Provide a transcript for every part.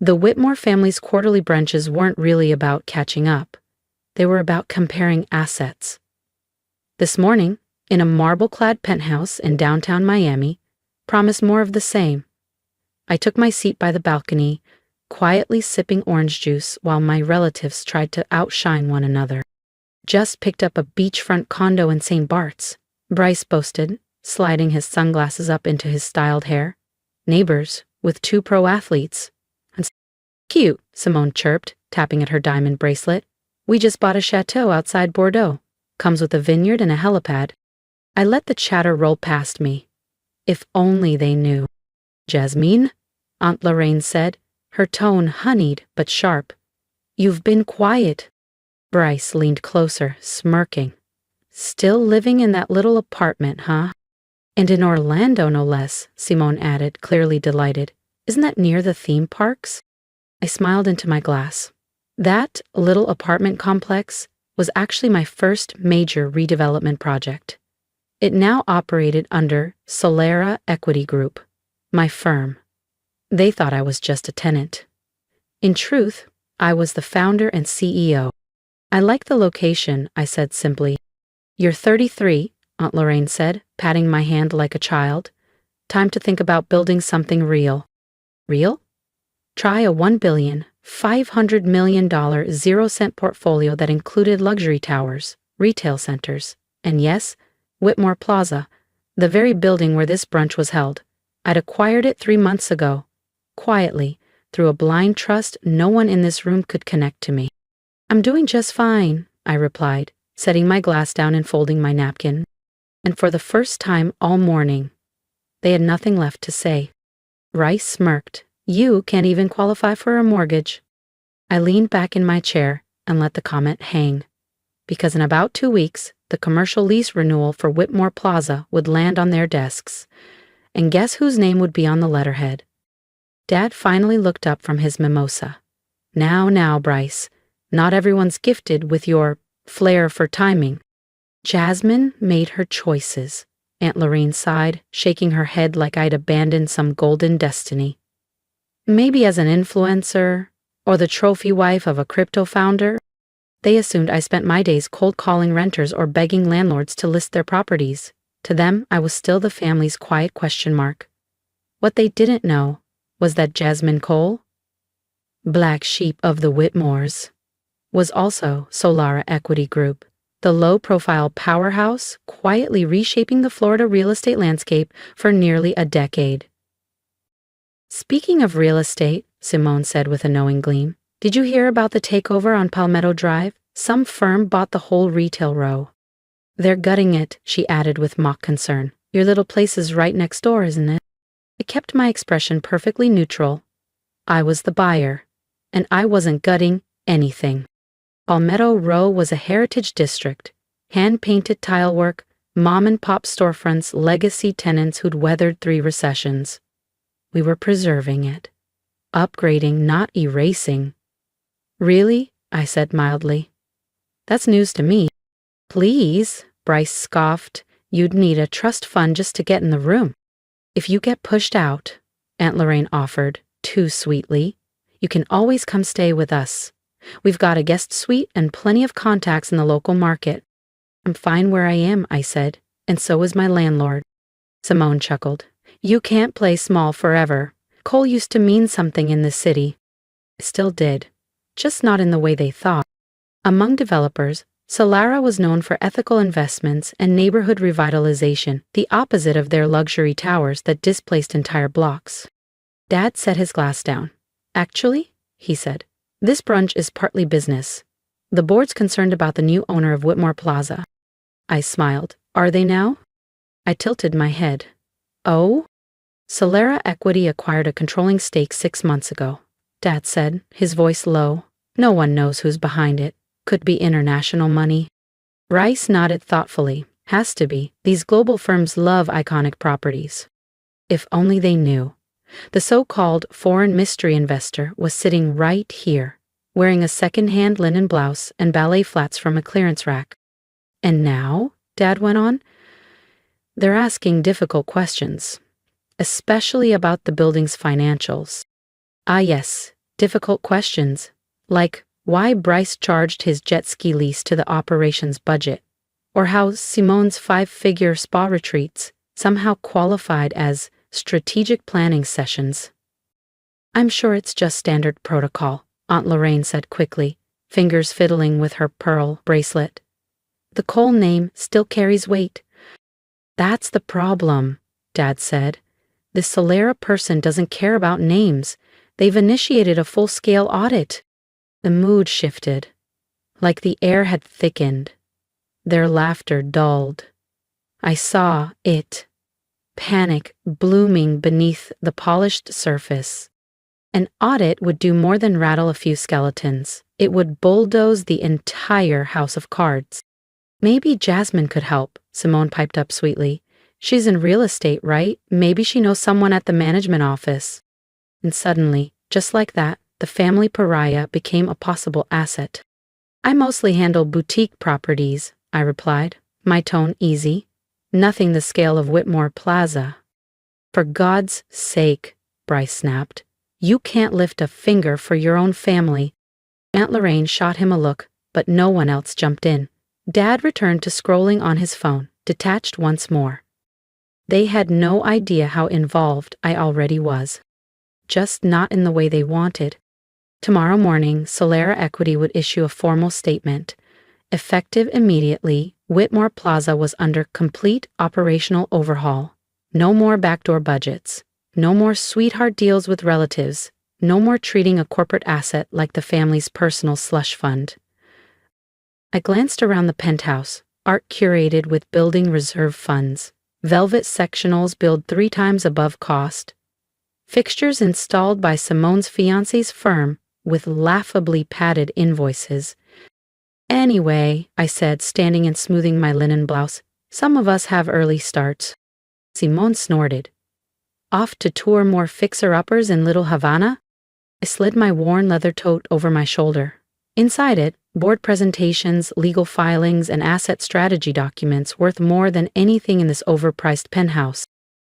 The Whitmore family's quarterly brunches weren't really about catching up. They were about comparing assets. This morning, in a marble-clad penthouse in downtown Miami, promised more of the same. I took my seat by the balcony, quietly sipping orange juice while my relatives tried to outshine one another. Just picked up a beachfront condo in St. Bart's, Bryce boasted, sliding his sunglasses up into his styled hair. Neighbors, with 2 pro athletes. Cute, Simone chirped, tapping at her diamond bracelet. We just bought a chateau outside Bordeaux. Comes with a vineyard and a helipad. I let the chatter roll past me. If only they knew. Jasmine, Aunt Lorraine said, her tone honeyed but sharp. You've been quiet. Bryce leaned closer, smirking. Still living in that little apartment, huh? And in Orlando, no less, Simone added, clearly delighted. Isn't that near the theme parks? I smiled into my glass. That little apartment complex was actually my first major redevelopment project. It now operated under Solera Equity Group, my firm. They thought I was just a tenant. In truth, I was the founder and CEO. I like the location, I said simply. You're 33, Aunt Lorraine said, patting my hand like a child. Time to think about building something real. Real? Try a $1,500 million 0-cent portfolio that included luxury towers, retail centers, and yes, Whitmore Plaza, the very building where this brunch was held. I'd acquired it 3 months ago, quietly, through a blind trust no one in this room could connect to me. I'm doing just fine, I replied, setting my glass down and folding my napkin. And for the first time all morning, they had nothing left to say. Rice smirked. You can't even qualify for a mortgage. I leaned back in my chair and let the comment hang. Because in about 2 weeks, the commercial lease renewal for Whitmore Plaza would land on their desks. And guess whose name would be on the letterhead? Dad finally looked up from his mimosa. Now, Bryce, not everyone's gifted with your flair for timing. Jasmine made her choices, Aunt Lorraine sighed, shaking her head like I'd abandoned some golden destiny. Maybe as an influencer, or the trophy wife of a crypto founder. They assumed I spent my days cold calling renters or begging landlords to list their properties. To them, I was still the family's quiet question mark. What they didn't know was that Jasmine Cole, black sheep of the Whitmores, was also Solera Equity Group, the low-profile powerhouse quietly reshaping the Florida real estate landscape for nearly a decade. Speaking of real estate, Simone said with a knowing gleam, did you hear about the takeover on Palmetto Drive? Some firm bought the whole retail row. They're gutting it, she added with mock concern. Your little place is right next door, isn't it? I kept my expression perfectly neutral. I was the buyer, and I wasn't gutting anything. Palmetto Row was a heritage district, hand-painted tilework, mom-and-pop storefronts, legacy tenants who'd weathered 3 recessions. We were preserving it, upgrading, not erasing. Really? I said mildly. That's news to me. Please, Bryce scoffed. You'd need a trust fund just to get in the room. If you get pushed out, Aunt Lorraine offered, too sweetly, you can always come stay with us. We've got a guest suite and plenty of contacts in the local market. I'm fine where I am, I said, and so is my landlord. Simone chuckled. You can't play small forever. Coal used to mean something in this city. It still did, just not in the way they thought. Among developers, Solera was known for ethical investments and neighborhood revitalization, the opposite of their luxury towers that displaced entire blocks. Dad set his glass down. Actually, he said, this brunch is partly business. The board's concerned about the new owner of Whitmore Plaza. I smiled. Are they now? I tilted my head. Oh? Solera Equity acquired a controlling stake 6 months ago, Dad said, his voice low. No one knows who's behind it. Could be international money. Rice nodded thoughtfully. Has to be. These global firms love iconic properties. If only they knew. The so-called foreign mystery investor was sitting right here, wearing a second-hand linen blouse and ballet flats from a clearance rack. And now, Dad went on, they're asking difficult questions, especially about the building's financials. Ah yes, Difficult questions, like why Bryce charged his jet ski lease to the operations budget, or how Simone's 5-figure spa retreats somehow qualified as strategic planning sessions. I'm sure it's just standard protocol, Aunt Lorraine said quickly, fingers fiddling with her pearl bracelet. The Cole name still carries weight. That's the problem, Dad said. This Solera person doesn't care about names. They've initiated a full-scale audit. The mood shifted, like the air had thickened. Their laughter dulled. I saw it, panic blooming beneath the polished surface. An audit would do more than rattle a few skeletons. It would bulldoze the entire house of cards. Maybe Jasmine could help, Simone piped up sweetly. She's in real estate, right? Maybe she knows someone at the management office. And suddenly, just like that, the family pariah became a possible asset. I mostly handle boutique properties, I replied, my tone easy. Nothing the scale of Whitmore Plaza. For God's sake, Bryce snapped. You can't lift a finger for your own family. Aunt Lorraine shot him a look, but no one else jumped in. Dad returned to scrolling on his phone, detached once more. They had no idea how involved I already was. Just not in the way they wanted. Tomorrow morning, Solera Equity would issue a formal statement. Effective immediately, Whitmore Plaza was under complete operational overhaul. No more backdoor budgets. No more sweetheart deals with relatives. No more treating a corporate asset like the family's personal slush fund. I glanced around the penthouse, art curated with building reserve funds. Velvet sectionals billed 3 times above cost. Fixtures installed by Simone's fiancé's firm with laughably padded invoices. Anyway, I said, standing and smoothing my linen blouse, some of us have early starts. Simone snorted. Off to tour more fixer-uppers in Little Havana? I slid my worn leather tote over my shoulder. Inside it, board presentations, legal filings, and asset strategy documents worth more than anything in this overpriced penthouse.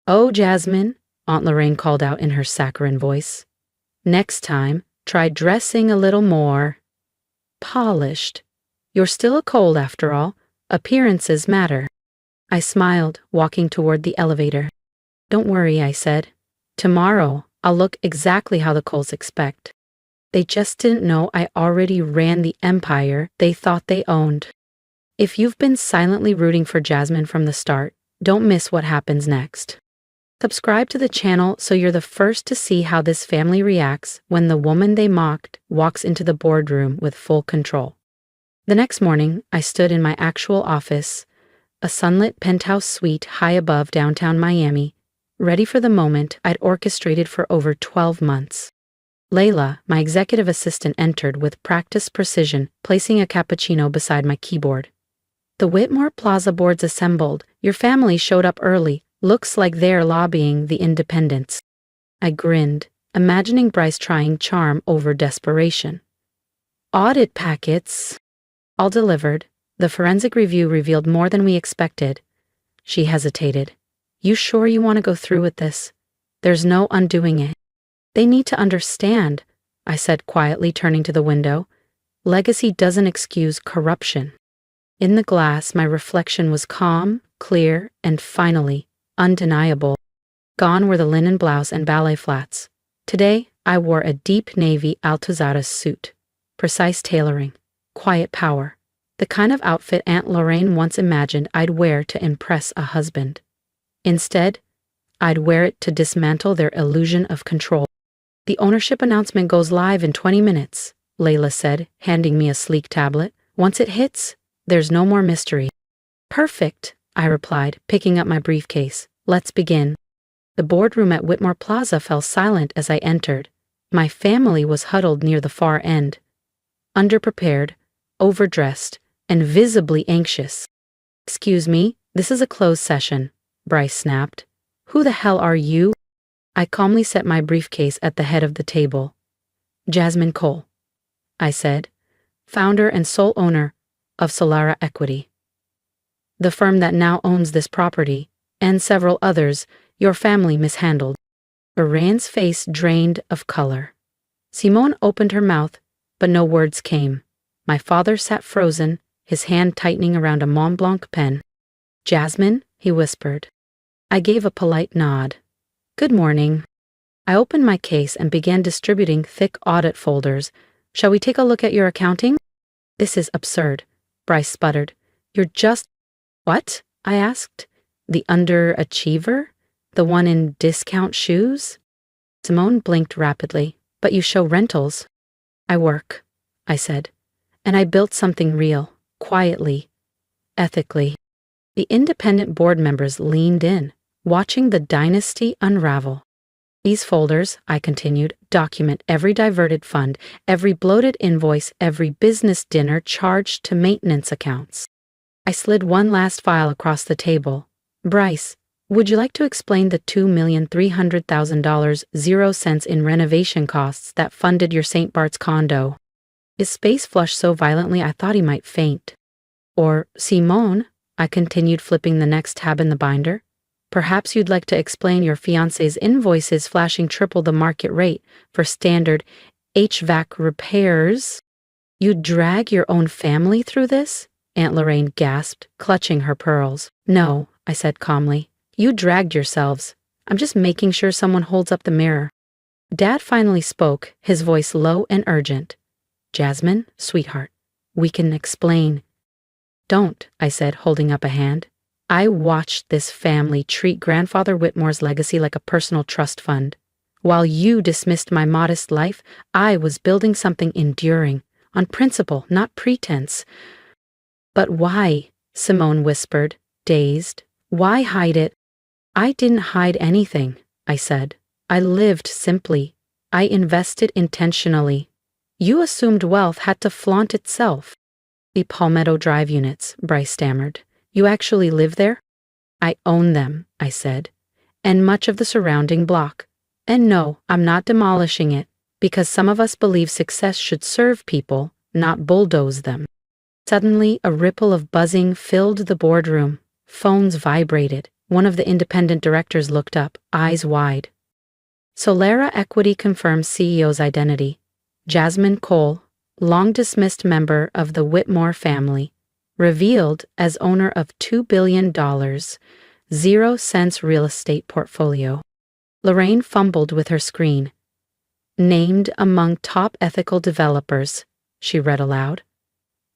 Oh, Jasmine, Aunt Lorraine called out in her saccharine voice. Next time, try dressing a little more polished. You're still a Cole after all. Appearances matter. I smiled, walking toward the elevator. Don't worry, I said. Tomorrow, I'll look exactly how the Coles expect. They just didn't know I already ran the empire they thought they owned. If you've been silently rooting for Jasmine from the start, don't miss what happens next. Subscribe to the channel so you're the first to see how this family reacts when the woman they mocked walks into the boardroom with full control. The next morning, I stood in my actual office, a sunlit penthouse suite high above downtown Miami, ready for the moment I'd orchestrated for over 12 months. Layla, my executive assistant, entered with practiced precision, placing a cappuccino beside my keyboard. The Whitmore Plaza board's assembled. Your family showed up early. Looks like they're lobbying the independents. I grinned, imagining Bryce trying charm over desperation. Audit packets. All delivered. The forensic review revealed more than we expected. She hesitated. You sure you want to go through with this? There's no undoing it. They need to understand, I said quietly, turning to the window. Legacy doesn't excuse corruption. In the glass, my reflection was calm, clear, and finally, undeniable. Gone were the linen blouse and ballet flats. Today, I wore a deep navy Altozadas suit. Precise tailoring. Quiet power. The kind of outfit Aunt Lorraine once imagined I'd wear to impress a husband. Instead, I'd wear it to dismantle their illusion of control. The ownership announcement goes live in 20 minutes, Layla said, handing me a sleek tablet. Once it hits, there's no more mystery. Perfect, I replied, picking up my briefcase. Let's begin. The boardroom at Whitmore Plaza fell silent as I entered. My family was huddled near the far end. Underprepared, overdressed, and visibly anxious. Excuse me, this is a closed session, Bryce snapped. Who the hell are you? I calmly set my briefcase at the head of the table. Jasmine Cole, I said, founder and sole owner of Solera Equity. The firm that now owns this property, and several others, your family mishandled. Iran's face drained of color. Simone opened her mouth, but no words came. My father sat frozen, his hand tightening around a Mont Blanc pen. "Jasmine," he whispered. I gave a polite nod. "Good morning." I opened my case and began distributing thick audit folders. "Shall we take a look at your accounting?" "This is absurd," Bryce sputtered. "You're just—" "What?" I asked. "The underachiever? The one in discount shoes?" Simone blinked rapidly. "But you show rentals." "I work," I said. "And I built something real, quietly, ethically." The independent board members leaned in, watching the dynasty unravel. "These folders," I continued, "document every diverted fund, every bloated invoice, every business dinner charged to maintenance accounts." I slid one last file across the table. "Bryce, would you like to explain the $2,300,000 0 cents in renovation costs that funded your St. Bart's condo?" His face flushed so violently I thought he might faint. "Or, Simone," I continued, flipping the next tab in the binder, "perhaps you'd like to explain your fiancé's invoices flashing triple the market rate for standard HVAC repairs." "You'd drag your own family through this?" Aunt Lorraine gasped, clutching her pearls. "No," I said calmly. "You dragged yourselves. I'm just making sure someone holds up the mirror." Dad finally spoke, his voice low and urgent. "Jasmine, sweetheart, we can explain." "Don't," I said, holding up a hand. "I watched this family treat Grandfather Whitmore's legacy like a personal trust fund. While you dismissed my modest life, I was building something enduring, on principle, not pretense." "But why?" Simone whispered, dazed. "Why hide it?" "I didn't hide anything," I said. "I lived simply. I invested intentionally. You assumed wealth had to flaunt itself." "The Palmetto Drive units," Bryce stammered. "You actually live there?" "I own them," I said, "and much of the surrounding block. And no, I'm not demolishing it, because some of us believe success should serve people, not bulldoze them." Suddenly, a ripple of buzzing filled the boardroom. Phones vibrated. One of the independent directors looked up, eyes wide. Solera Equity confirms CEO's identity. Jasmine Cole, long-dismissed member of the Whitmore family, revealed as owner of $2 billion, 0 cents real estate portfolio. Lorraine fumbled with her screen. "Named among top ethical developers," she read aloud.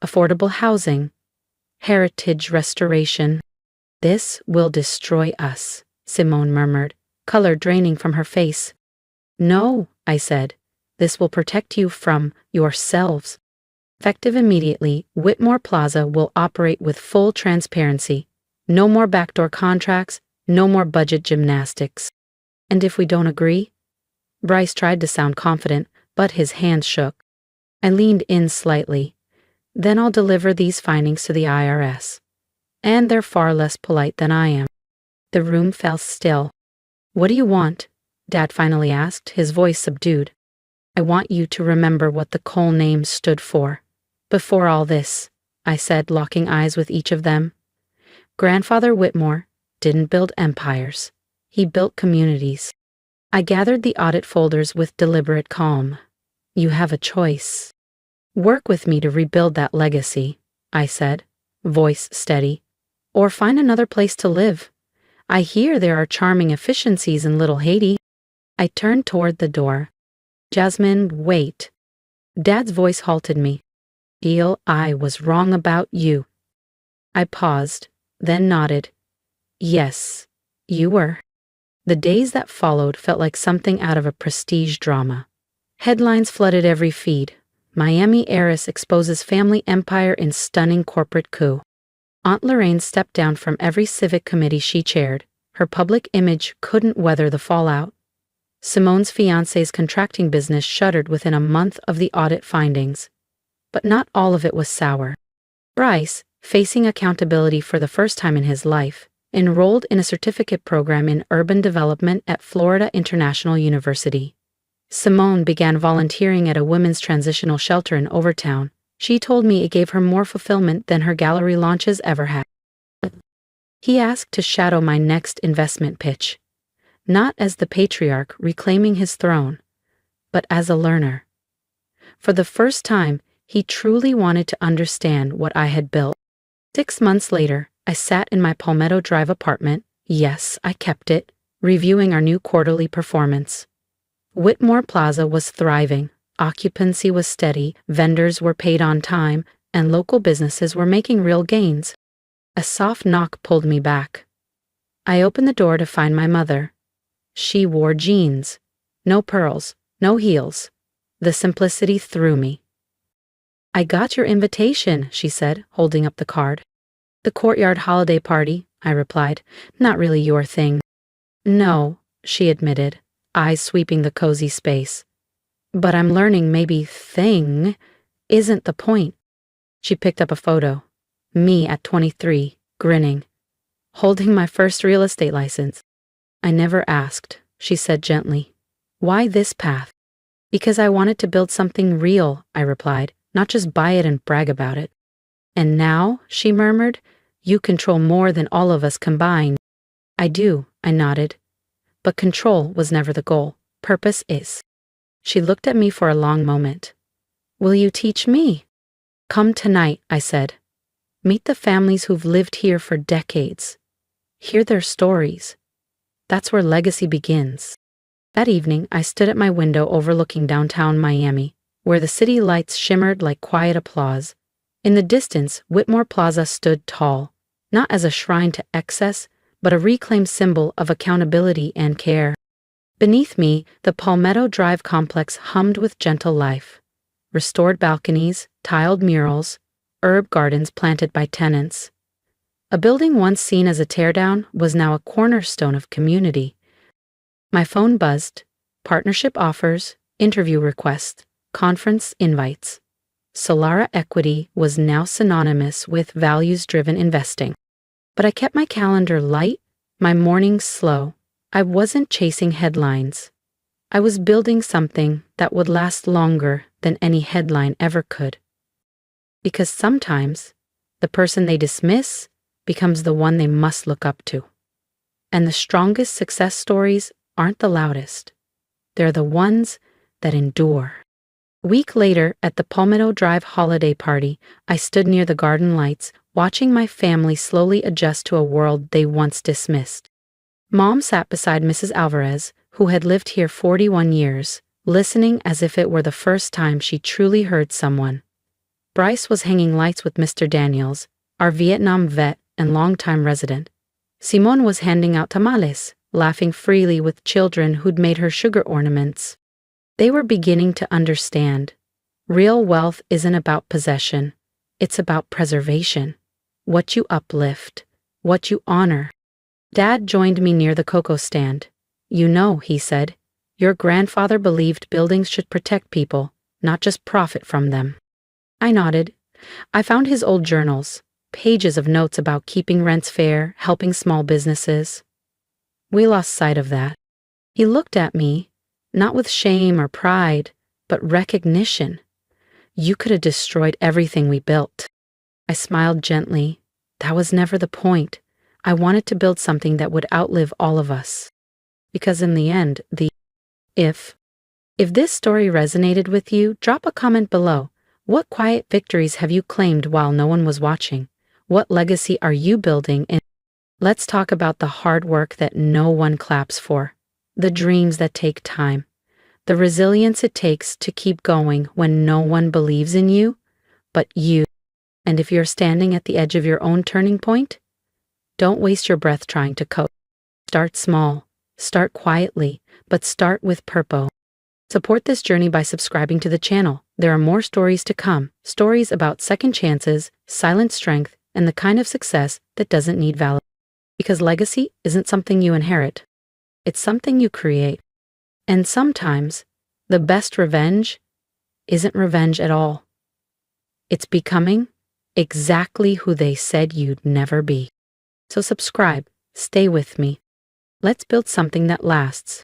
"Affordable housing, heritage restoration." "This will destroy us," Simone murmured, color draining from her face. "No," I said. "This will protect you from yourselves." Effective immediately, Whitmore Plaza will operate with full transparency. No more backdoor contracts, no more budget gymnastics. "And if we don't agree?" Bryce tried to sound confident, but his hands shook. I leaned in slightly. "Then I'll deliver these findings to the IRS. And they're far less polite than I am." The room fell still. "What do you want?" Dad finally asked, his voice subdued. "I want you to remember what the Cole name stood for. Before all this," I said, locking eyes with each of them. "Grandfather Whitmore didn't build empires. He built communities." I gathered the audit folders with deliberate calm. "You have a choice. Work with me to rebuild that legacy," I said, voice steady, "or find another place to live. I hear there are charming efficiencies in Little Haiti." I turned toward the door. "Jasmine, wait." Dad's voice halted me. "Feel I was wrong about you." I paused, then nodded. "Yes, you were." The days that followed felt like something out of a prestige drama. Headlines flooded every feed. Miami heiress exposes family empire in stunning corporate coup. Aunt Lorraine stepped down from every civic committee she chaired. Her public image couldn't weather the fallout. Simone's fiancé's contracting business shuttered within a month of the audit findings. But not all of it was sour. Bryce, facing accountability for the first time in his life, enrolled in a certificate program in urban development at Florida International University. Simone began volunteering at a women's transitional shelter in Overtown. She told me it gave her more fulfillment than her gallery launches ever had. He asked to shadow my next investment pitch. Not as the patriarch reclaiming his throne, but as a learner. For the first time, he truly wanted to understand what I had built. 6 months later, I sat in my Palmetto Drive apartment, yes, I kept it, reviewing our new quarterly performance. Whitmore Plaza was thriving, occupancy was steady, vendors were paid on time, and local businesses were making real gains. A soft knock pulled me back. I opened the door to find my mother. She wore jeans. No pearls, no heels. The simplicity threw me. "I got your invitation," she said, holding up the card. "The courtyard holiday party," I replied. "Not really your thing." "No," she admitted, eyes sweeping the cozy space. "But I'm learning maybe thing isn't the point." She picked up a photo. Me at 23, grinning, holding my first real estate license. "I never asked," she said gently. "Why this path?" "Because I wanted to build something real," I replied, "not just buy it and brag about it." "And now," she murmured, "you control more than all of us combined." "I do," I nodded. "But control was never the goal. Purpose is." She looked at me for a long moment. "Will you teach me?" "Come tonight," I said. "Meet the families who've lived here for decades. Hear their stories. That's where legacy begins." That evening, I stood at my window overlooking downtown Miami, where the city lights shimmered like quiet applause. In the distance, Whitmore Plaza stood tall, not as a shrine to excess, but a reclaimed symbol of accountability and care. Beneath me, the Palmetto Drive complex hummed with gentle life. Restored balconies, tiled murals, herb gardens planted by tenants. A building once seen as a teardown was now a cornerstone of community. My phone buzzed. Partnership offers, interview requests, conference invites. Solara Equity was now synonymous with values-driven investing. But I kept my calendar light, my mornings slow. I wasn't chasing headlines. I was building something that would last longer than any headline ever could. Because sometimes, the person they dismiss becomes the one they must look up to. And the strongest success stories aren't the loudest. They're the ones that endure. A week later, at the Palmetto Drive holiday party, I stood near the garden lights, watching my family slowly adjust to a world they once dismissed. Mom sat beside Mrs. Alvarez, who had lived here 41 years, listening as if it were the first time she truly heard someone. Bryce was hanging lights with Mr. Daniels, our Vietnam vet and longtime resident. Simone was handing out tamales, laughing freely with children who'd made her sugar ornaments. They were beginning to understand. Real wealth isn't about possession. It's about preservation. What you uplift, what you honor. Dad joined me near the cocoa stand. "You know," he said, "your grandfather believed buildings should protect people, not just profit from them." I nodded. I found his old journals, pages of notes about keeping rents fair, helping small businesses. We lost sight of that. He looked at me, not with shame or pride, but recognition. "You could have destroyed everything we built." I smiled gently. That was never the point. I wanted to build something that would outlive all of us. Because in the end, if this story resonated with you, drop a comment below. What quiet victories have you claimed while no one was watching? What legacy are you building? And let's talk about the hard work that no one claps for, the dreams that take time, the resilience it takes to keep going when no one believes in you, but you. And if you're standing at the edge of your own turning point, don't waste your breath trying to cope. Start small, start quietly, but start with purpose. Support this journey by subscribing to the channel. There are more stories to come, stories about second chances, silent strength, and the kind of success that doesn't need validation. Because legacy isn't something you inherit. It's something you create. And sometimes, the best revenge isn't revenge at all. It's becoming exactly who they said you'd never be. So subscribe, stay with me. Let's build something that lasts.